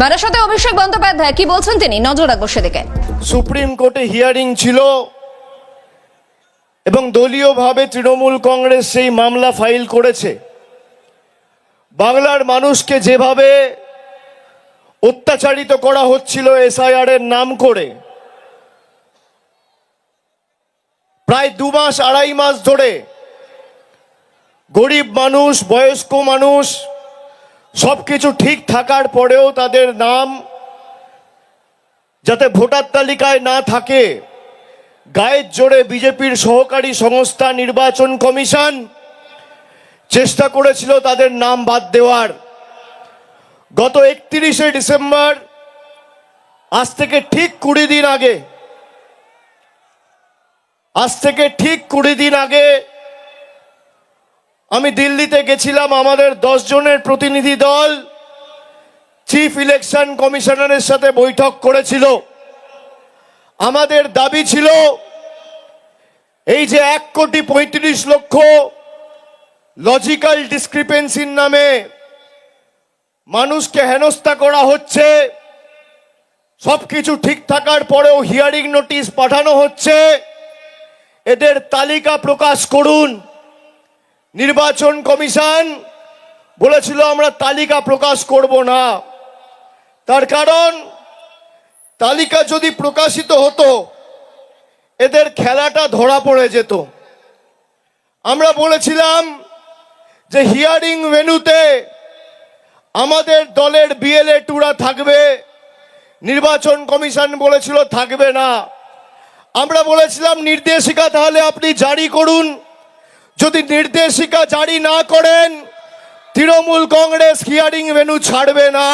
বারাসতে অভিষেক বন্দ্যোপাধ্যায় কি বলছেন তিনি, নজর রাখবো সেদিকে। সুপ্রিম কোর্টে হিয়ারিং ছিল এবং দলীয়ভাবে তৃণমূল কংগ্রেস সেই মামলা ফাইল করেছে। বাংলার মানুষকে যেভাবে অত্যাচারিত করা হচ্ছিল এসআইআর এর নাম করে, প্রায় 2 মাস 2.5 মাস ধরে গরিব মানুষ, বয়স্ক মানুষ সবকিছু ঠিক থাকার পরেও তাদের নাম যাতে ভোটার তালিকায় না থাকে, গায়ের জোরে বিজেপির সহকারী সংস্থা নির্বাচন কমিশন চেষ্টা করেছিল তাদের নাম বাদ দেওয়ার। গত 31শে ডিসেম্বর, আজ থেকে ঠিক 20 দিন আগে আমি দিল্লিতে গেছিলাম। আমাদের 10 জনের প্রতিনিধি দল চিফ ইলেকশন কমিশনারের সাথে বৈঠক করেছিল। আমাদের দাবি ছিল এই যে 1,35,00,000 লজিক্যাল ডিসক্রিপেন্সির নামে মানুষকে হেনস্থা করা হচ্ছে, সবকিছু ঠিক থাকার পরেও হিয়ারিং নোটিশ পাঠানো হচ্ছে, এদের তালিকা প্রকাশ করুন। নির্বাচন কমিশন বলেছিল আমরা তালিকা প্রকাশ করব না। তার কারণ তালিকা যদি প্রকাশিত হতো এদের খেলাটা ধরা পড়ে যেত। আমরা বলেছিলাম যে হিয়ারিং ভেন্যুতে আমাদের দলের বিএলএ টুরা থাকবে, নির্বাচন কমিশন বলেছিল থাকবে না। আমরা বলেছিলাম নির্দেশিকা তাহলে আপনি জারি করুন, যদি নির্দেশিকা জারি না করেন তৃণমূল কংগ্রেস হিয়ারিং ভেন্যু ছাড়বে না।